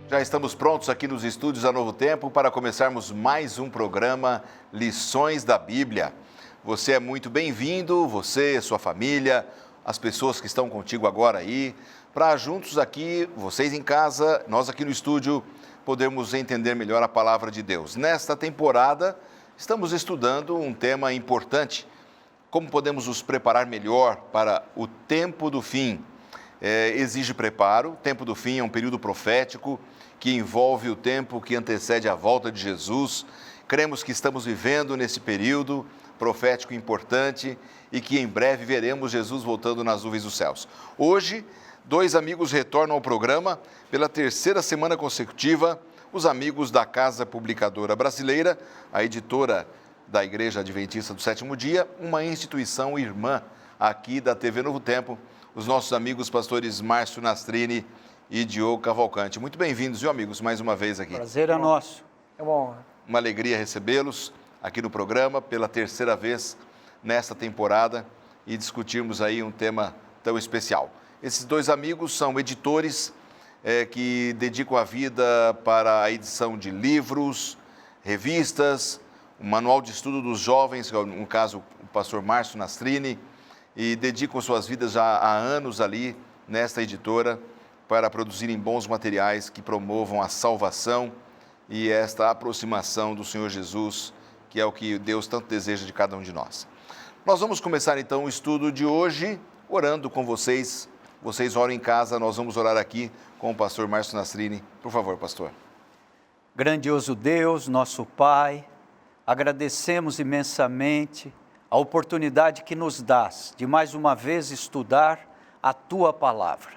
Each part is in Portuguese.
Já estamos prontos aqui nos estúdios da Novo Tempo para começarmos mais um programa Lições da Bíblia. Você é muito bem-vindo, você, sua família, as pessoas que estão contigo agora aí, para juntos aqui, vocês em casa, nós aqui no estúdio, podermos entender melhor a palavra de Deus. Nesta temporada, estamos estudando um tema importante, como podemos nos preparar melhor para o tempo do fim. Exige preparo, o tempo do fim é um período profético que envolve o tempo que antecede a volta de Jesus. Cremos que estamos vivendo nesse período profético importante e que em breve veremos Jesus voltando nas nuvens dos céus. Hoje, dois amigos retornam ao programa pela terceira semana consecutiva, os amigos da Casa Publicadora Brasileira, a editora da Igreja Adventista do Sétimo Dia, uma instituição irmã aqui da TV Novo Tempo, os nossos amigos pastores Márcio Nastrini e Diogo Cavalcante. Muito bem-vindos, viu, amigos, mais uma vez aqui. Prazer é nosso. É uma honra. Uma alegria recebê-los aqui no programa pela terceira vez nesta temporada e discutirmos aí um tema tão especial. Esses dois amigos são editores que dedicam a vida para a edição de livros, revistas, um manual de estudo dos jovens, no caso o pastor Márcio Nastrini, e dedicam suas vidas já há anos ali nesta editora para produzirem bons materiais que promovam a salvação e esta aproximação do Senhor Jesus, que é o que Deus tanto deseja de cada um de nós. Nós vamos começar então o estudo de hoje orando com vocês. Vocês oram em casa, nós vamos orar aqui com o pastor Márcio Nastrini. Por favor, pastor. Grandioso Deus, nosso Pai, agradecemos imensamente a oportunidade que nos dás de mais uma vez estudar a Tua Palavra.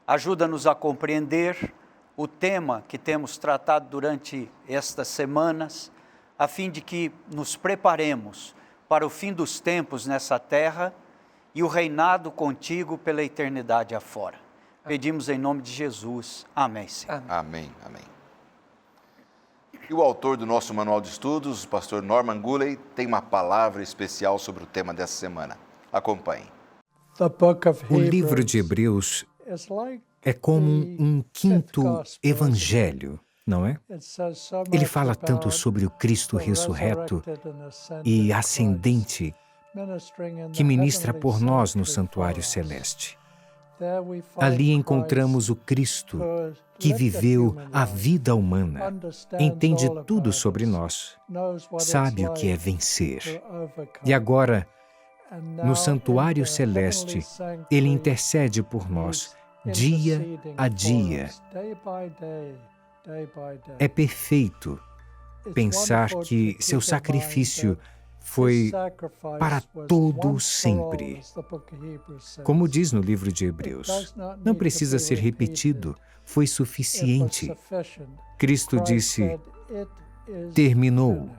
Ajuda-nos a compreender o tema que temos tratado durante estas semanas, a fim de que nos preparemos para o fim dos tempos nessa terra e o reinado contigo pela eternidade afora. Pedimos em nome de Jesus. Amém, Senhor. Amém, amém. E o autor do nosso manual de estudos, o pastor Norman Gulley, tem uma palavra especial sobre o tema dessa semana. Acompanhe. O livro de Hebreus é como um quinto evangelho, não é? Ele fala tanto sobre o Cristo ressurreto e ascendente que ministra por nós no santuário celeste. Ali encontramos o Cristo que viveu a vida humana, entende tudo sobre nós, sabe o que é vencer. E agora, no santuário celeste, Ele intercede por nós, dia a dia. É perfeito pensar que seu sacrifício foi para todo sempre. Como diz no livro de Hebreus, não precisa ser repetido, foi suficiente. Cristo disse, terminou.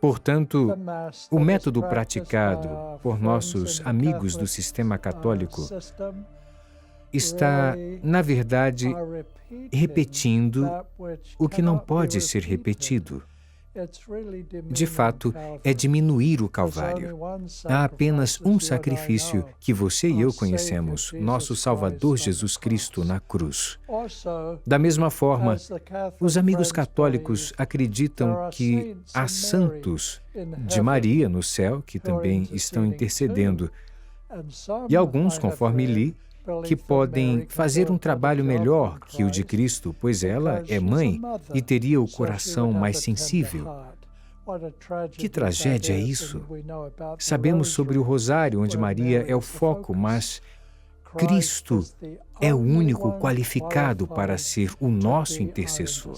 Portanto, o método praticado por nossos amigos do sistema católico está, na verdade, repetindo o que não pode ser repetido. De fato, é diminuir o Calvário. Há apenas um sacrifício que você e eu conhecemos, nosso Salvador Jesus Cristo na cruz. Da mesma forma, os amigos católicos acreditam que há santos de Maria no céu que também estão intercedendo, e alguns, conforme li, que podem fazer um trabalho melhor que o de Cristo, pois ela é mãe e teria o coração mais sensível. Que tragédia é isso? Sabemos sobre o rosário, onde Maria é o foco, mas Cristo é o único qualificado para ser o nosso intercessor.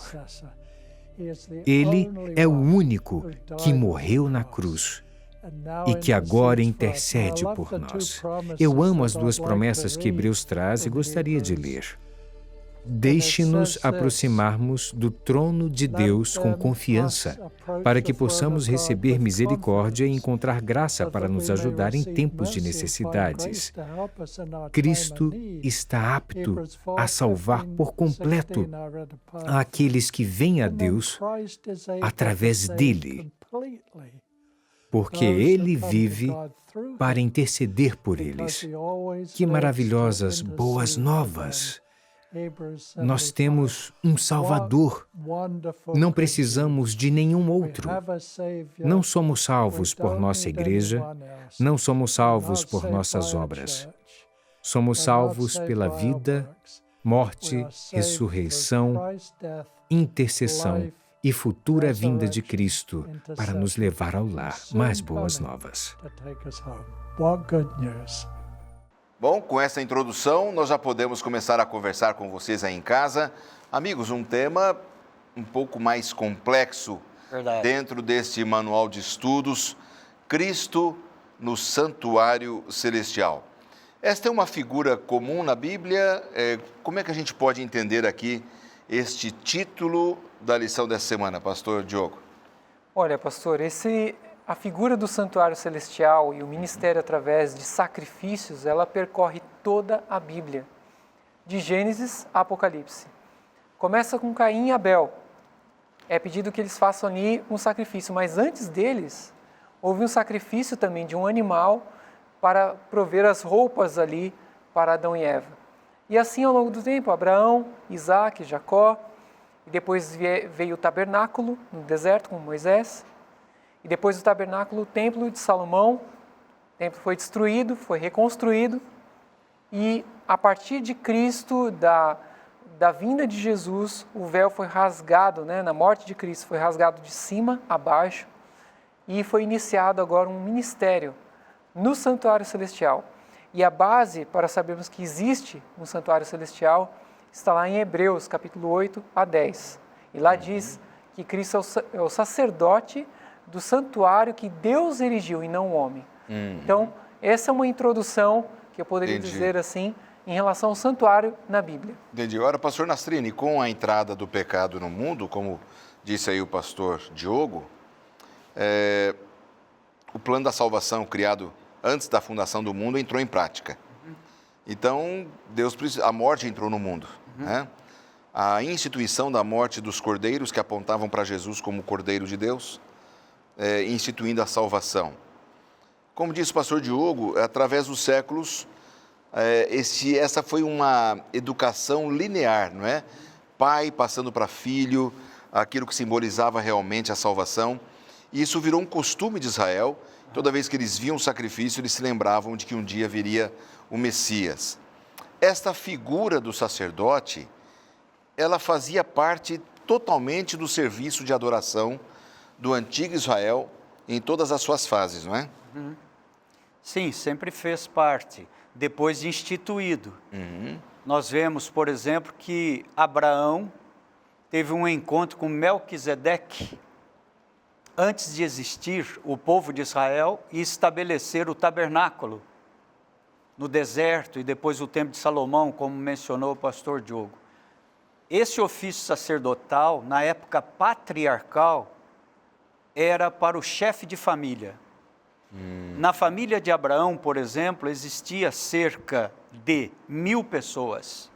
Ele é o único que morreu na cruz e que agora intercede por nós. Eu amo as duas promessas que Hebreus traz e gostaria de ler. Deixe-nos aproximarmos do trono de Deus com confiança, para que possamos receber misericórdia e encontrar graça para nos ajudar em tempos de necessidades. Cristo está apto a salvar por completo aqueles que vêm a Deus através dele, porque Ele vive para interceder por eles. Que maravilhosas boas novas! Nós temos um Salvador. Não precisamos de nenhum outro. Não somos salvos por nossa igreja, não somos salvos por nossas obras. Somos salvos pela vida, morte, ressurreição, intercessão e futura vinda de Cristo para nos levar ao lar. Mais boas novas. Bom, com essa introdução, nós já podemos começar a conversar com vocês aí em casa. Amigos, um tema um pouco mais complexo dentro deste manual de estudos, Cristo no Santuário Celestial. Esta é uma figura comum na Bíblia. Como é que a gente pode entender aqui este título da lição dessa semana, pastor Diogo? Olha, pastor, a figura do santuário celestial e o ministério através de sacrifícios, ela percorre toda a Bíblia, de Gênesis a Apocalipse. Começa com Caim e Abel. É pedido que eles façam ali um sacrifício, mas antes deles, houve um sacrifício também de um animal para prover as roupas ali para Adão e Eva. E assim, ao longo do tempo, Abraão, Isaac, Jacó, e depois veio o tabernáculo no deserto com Moisés, e depois do tabernáculo, o templo de Salomão. O templo foi destruído, foi reconstruído, e a partir de Cristo, da vinda de Jesus, o véu foi rasgado, na morte de Cristo, foi rasgado de cima a baixo, e foi iniciado agora um ministério no santuário celestial. E a base para sabermos que existe um santuário celestial está lá em Hebreus, capítulo 8 a 10. E lá diz que Cristo é o sacerdote do santuário que Deus erigiu e não o homem. Então, essa é uma introdução que eu poderia dizer assim, em relação ao santuário na Bíblia. Entendi. Ora, pastor Nastrini, com a entrada do pecado no mundo, como disse aí o pastor Diogo, o plano da salvação criado antes da fundação do mundo entrou em prática. Então, a morte entrou no mundo. Né? A instituição da morte dos cordeiros, que apontavam para Jesus como Cordeiro de Deus, instituindo a salvação. Como disse o pastor Diogo, através dos séculos, essa foi uma educação linear, não é? Pai passando para filho, aquilo que simbolizava realmente a salvação. E isso virou um costume de Israel. Toda vez que eles viam o sacrifício, eles se lembravam de que um dia viria o Messias. Esta figura do sacerdote, ela fazia parte totalmente do serviço de adoração do antigo Israel em todas as suas fases, não é? Sim, sempre fez parte, depois de instituído. Nós vemos, por exemplo, que Abraão teve um encontro com Melquisedeque antes de existir o povo de Israel e estabelecer o tabernáculo no deserto e depois o templo de Salomão, como mencionou o pastor Diogo. Esse ofício sacerdotal, na época patriarcal, era para o chefe de família. Na família de Abraão, por exemplo, existia cerca de 1000 pessoas,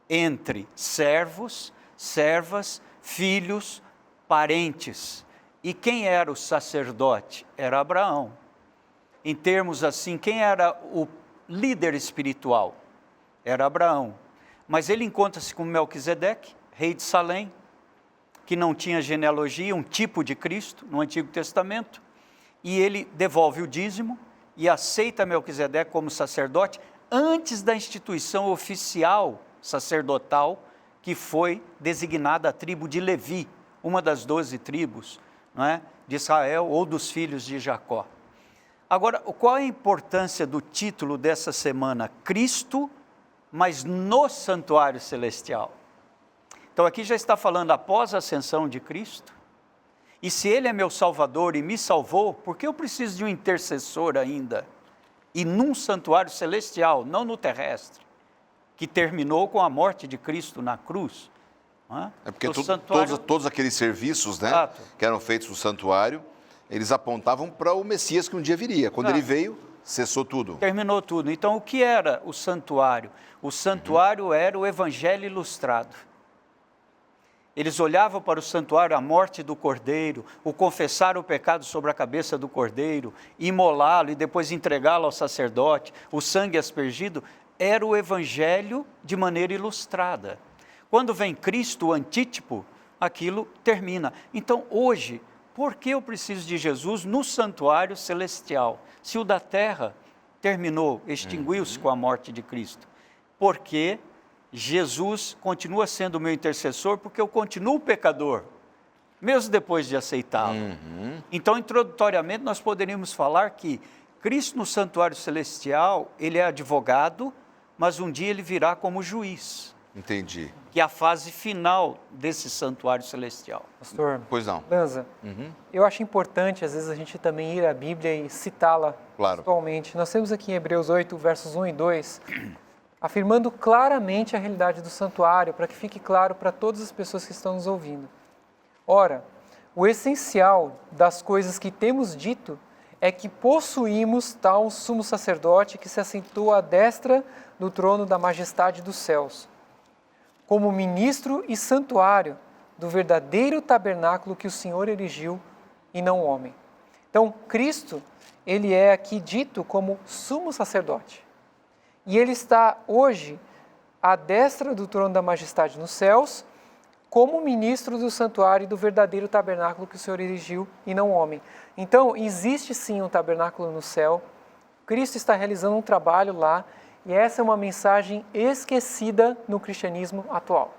entre servos, servas, filhos, parentes. E quem era o sacerdote? Era Abraão. Em termos assim, quem era o líder espiritual? Era Abraão. Mas ele encontra-se com Melquisedeque, rei de Salém, que não tinha genealogia, um tipo de Cristo no Antigo Testamento, e ele devolve o dízimo e aceita Melquisedeque como sacerdote antes da instituição oficial sacerdotal que foi designada a tribo de Levi, uma das 12 tribos, não é, de Israel ou dos filhos de Jacó. Agora, qual é a importância do título dessa semana? Cristo, mas no santuário celestial. Então aqui já está falando após a ascensão de Cristo, e se Ele é meu Salvador e me salvou, por que eu preciso de um intercessor ainda? E num santuário celestial, não no terrestre, que terminou com a morte de Cristo na cruz. Não é? Porque todos aqueles serviços, né, que eram feitos no santuário, eles apontavam para o Messias que um dia viria. Quando ele veio, cessou tudo. Terminou tudo. Então, o que era o santuário? O santuário era o Evangelho ilustrado. Eles olhavam para o santuário, a morte do Cordeiro, o confessar o pecado sobre a cabeça do Cordeiro, imolá-lo e depois entregá-lo ao sacerdote, o sangue aspergido, era o evangelho de maneira ilustrada. Quando vem Cristo, o antítipo, aquilo termina. Então, hoje, por que eu preciso de Jesus no santuário celestial? Se o da terra terminou, extinguiu-se com a morte de Cristo. Porque Jesus continua sendo o meu intercessor, porque eu continuo pecador, mesmo depois de aceitá-lo. Então, introdutoriamente, nós poderíamos falar que Cristo no santuário celestial, ele é advogado, mas um dia ele virá como juiz. Entendi. Que é a fase final desse santuário celestial. Pastor, Pois não. Lanza, eu acho importante, às vezes, a gente também ir à Bíblia e citá-la Claro. atualmente. Nós temos aqui em Hebreus 8, versos 1 e 2, afirmando claramente a realidade do santuário, para que fique claro para todas as pessoas que estão nos ouvindo. Ora, o essencial das coisas que temos dito é que possuímos tal sumo sacerdote que se assentou à destra do trono da majestade dos céus, como ministro e santuário do verdadeiro tabernáculo que o Senhor erigiu e não o homem. Então, Cristo, ele é aqui dito como sumo sacerdote. E ele está hoje à destra do trono da majestade nos céus, como ministro do santuário e do verdadeiro tabernáculo que o Senhor erigiu e não o homem. Então, existe sim um tabernáculo no céu, Cristo está realizando um trabalho lá, e essa é uma mensagem esquecida no cristianismo atual.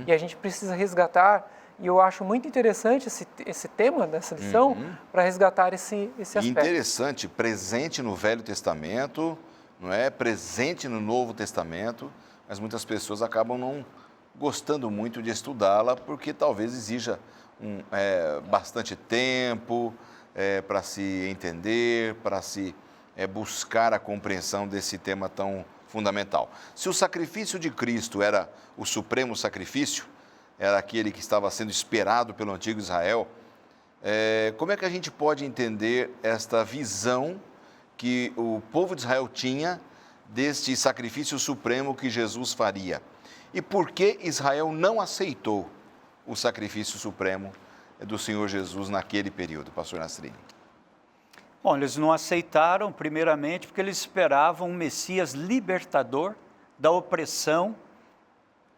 E a gente precisa resgatar, e eu acho muito interessante esse tema dessa lição, para resgatar esse aspecto. Interessante, presente no Velho Testamento, não é? Presente no Novo Testamento, mas muitas pessoas acabam não gostando muito de estudá-la, porque talvez exija bastante tempo para se entender, para se buscar a compreensão desse tema tão fundamental. Se o sacrifício de Cristo era o supremo sacrifício, era aquele que estava sendo esperado pelo antigo Israel, como é que a gente pode entender esta visão que o povo de Israel tinha deste sacrifício supremo que Jesus faria? E por que Israel não aceitou o sacrifício supremo do Senhor Jesus naquele período, pastor Nastrini? Bom, eles não aceitaram, primeiramente, porque eles esperavam um Messias libertador da opressão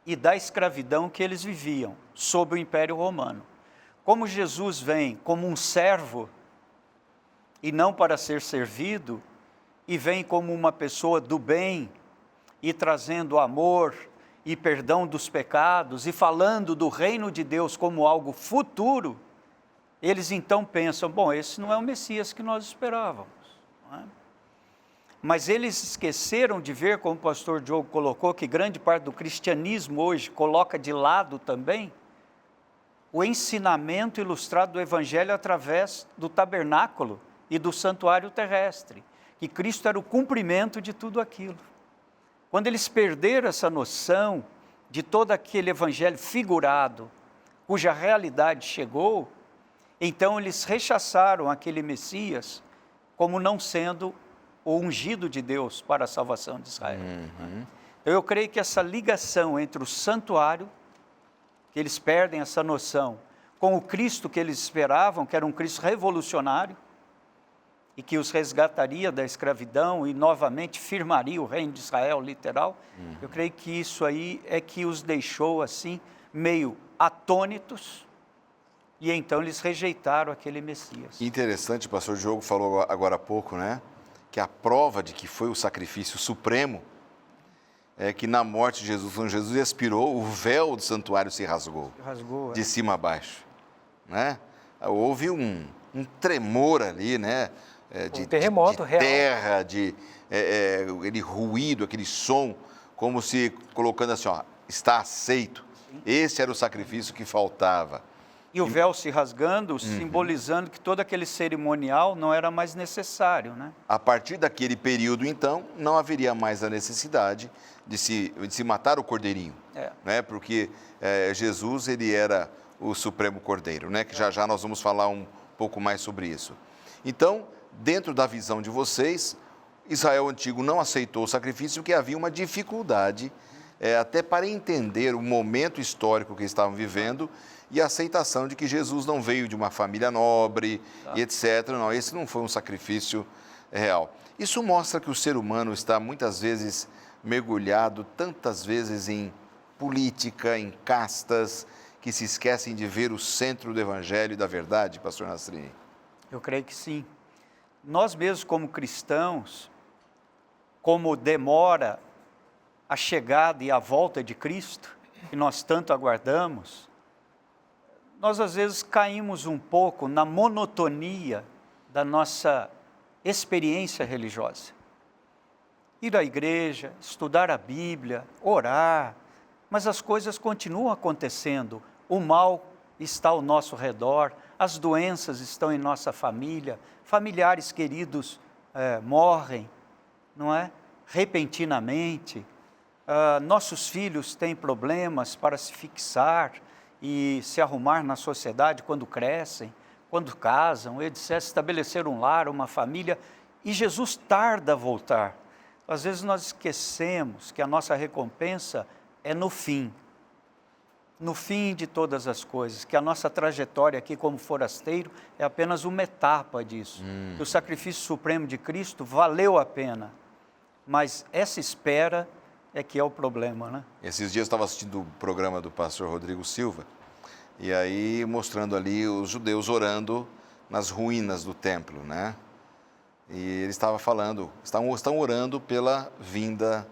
e da escravidão que eles viviam sob o Império Romano. Como Jesus vem como um servo e não para ser servido, e vem como uma pessoa do bem e trazendo amor e perdão dos pecados e falando do reino de Deus como algo futuro, eles então pensam, bom, esse não é o Messias que nós esperávamos. Não é? Mas eles esqueceram de ver, como o pastor Diogo colocou, que grande parte do cristianismo hoje coloca de lado também o ensinamento ilustrado do Evangelho através do tabernáculo e do santuário terrestre, que Cristo era o cumprimento de tudo aquilo. Quando eles perderam essa noção de todo aquele Evangelho figurado, cuja realidade chegou, então eles rechaçaram aquele Messias como não sendo o ungido de Deus para a salvação de Israel. Eu creio que essa ligação entre o santuário, que eles perdem essa noção, com o Cristo que eles esperavam, que era um Cristo revolucionário, e que os resgataria da escravidão e novamente firmaria o reino de Israel, literal, eu creio que isso aí é que os deixou assim, meio atônitos, e então eles rejeitaram aquele Messias. Interessante, o pastor Diogo falou agora há pouco, né? Que a prova de que foi o sacrifício supremo é que na morte de Jesus, quando Jesus expirou, o véu do santuário se rasgou. De cima a baixo, né? Houve um tremor ali, né? Um terremoto real. Terra, aquele ruído, aquele som, como se colocando assim, ó, está aceito. Esse era o sacrifício que faltava. E o véu se rasgando, simbolizando que todo aquele cerimonial não era mais necessário, né? A partir daquele período, então, não haveria mais a necessidade de se matar o cordeirinho, né? Porque Jesus, ele era o supremo cordeiro, né? Que já nós vamos falar um pouco mais sobre isso. Então, dentro da visão de vocês, Israel antigo não aceitou o sacrifício porque havia uma dificuldade até para entender o momento histórico que estavam vivendo e a aceitação de que Jesus não veio de uma família nobre e etc. Não, esse não foi um sacrifício real. Isso mostra que o ser humano está muitas vezes mergulhado tantas vezes em política, em castas, que se esquecem de ver o centro do Evangelho e da verdade, pastor Nastrini? Eu creio que sim. Nós mesmos como cristãos, como demora a chegada e a volta de Cristo, que nós tanto aguardamos, nós às vezes caímos um pouco na monotonia da nossa experiência religiosa. Ir à igreja, estudar a Bíblia, orar, mas as coisas continuam acontecendo. O mal está ao nosso redor, as doenças estão em nossa família, familiares queridos morrem, não é? Repentinamente. Nossos filhos têm problemas para se fixar e se arrumar na sociedade quando crescem, quando casam, etc., estabelecer um lar, uma família, e Jesus tarda a voltar. Às vezes nós esquecemos que a nossa recompensa é no fim de todas as coisas, que a nossa trajetória aqui como forasteiro é apenas uma etapa disso, que o sacrifício supremo de Cristo valeu a pena, mas essa espera é que é o problema, né? Esses dias eu estava assistindo o programa do pastor Rodrigo Silva, e aí mostrando ali os judeus orando nas ruínas do templo, né? E ele estava falando, estão orando pela vinda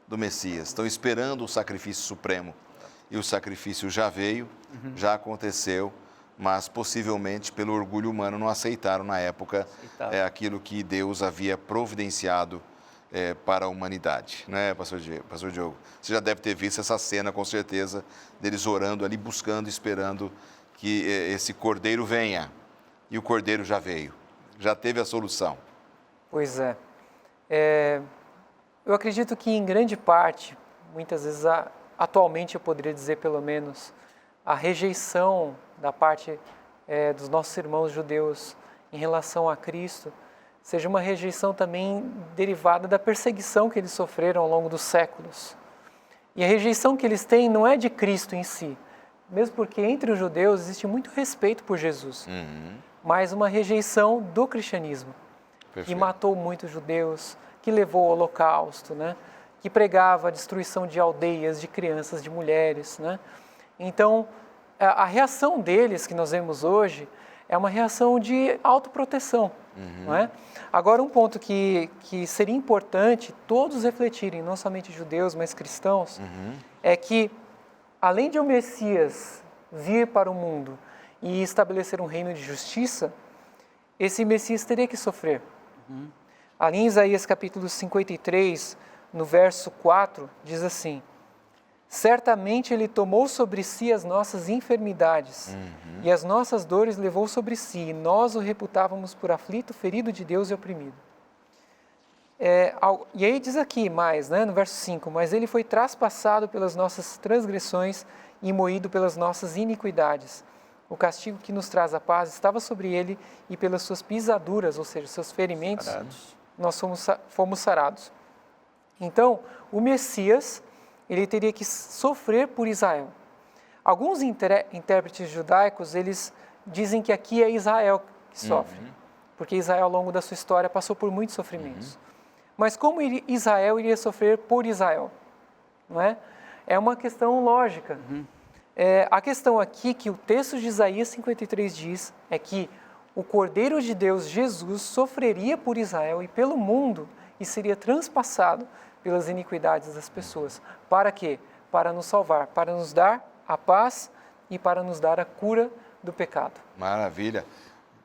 do Messias, estão esperando o sacrifício supremo. E o sacrifício já veio, já aconteceu, mas possivelmente pelo orgulho humano não aceitaram na época aquilo que Deus havia providenciado para a humanidade, né, pastor Diogo? Você já deve ter visto essa cena, com certeza, deles orando ali, buscando, esperando que esse cordeiro venha. E o cordeiro já veio, já teve a solução. Pois é. Eu acredito que em grande parte, muitas vezes, atualmente eu poderia dizer pelo menos, a rejeição da parte dos nossos irmãos judeus em relação a Cristo, seja uma rejeição também derivada da perseguição que eles sofreram ao longo dos séculos. E a rejeição que eles têm não é de Cristo em si, mesmo porque entre os judeus existe muito respeito por Jesus, mas uma rejeição do cristianismo, que matou muitos judeus, que levou ao holocausto, né? Que pregava a destruição de aldeias, de crianças, de mulheres, né? Então, a reação deles que nós vemos hoje é uma reação de autoproteção, não é? Agora, um ponto que seria importante todos refletirem, não somente judeus, mas cristãos, é que, além de o Messias vir para o mundo e estabelecer um reino de justiça, esse Messias teria que sofrer. Ali em Isaías capítulo 53, no verso 4, diz assim: certamente Ele tomou sobre si as nossas enfermidades e as nossas dores levou sobre si, e nós o reputávamos por aflito, ferido de Deus e oprimido. E aí diz aqui mais, né, no verso 5, mas Ele foi traspassado pelas nossas transgressões e moído pelas nossas iniquidades. O castigo que nos traz a paz estava sobre Ele, e pelas suas pisaduras, ou seja, seus ferimentos, nós fomos sarados. Então, o Messias, ele teria que sofrer por Israel. Alguns intérpretes judaicos, eles dizem que aqui é Israel que sofre, porque Israel, ao longo da sua história, passou por muitos sofrimentos. Mas como Israel iria sofrer por Israel? Não é? É uma questão lógica. A questão aqui que o texto de Isaías 53 diz é que o Cordeiro de Deus, Jesus, sofreria por Israel e pelo mundo e seria transpassado pelas iniquidades das pessoas. Para quê? Para nos salvar, para nos dar a paz e para nos dar a cura do pecado. Maravilha.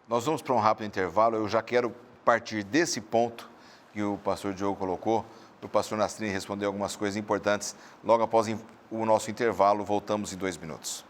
Nós vamos para um rápido intervalo. Eu já quero partir desse ponto que o pastor Diogo colocou, o pastor Nastrini respondeu algumas coisas importantes. Logo após o nosso intervalo, voltamos em 2 minutos.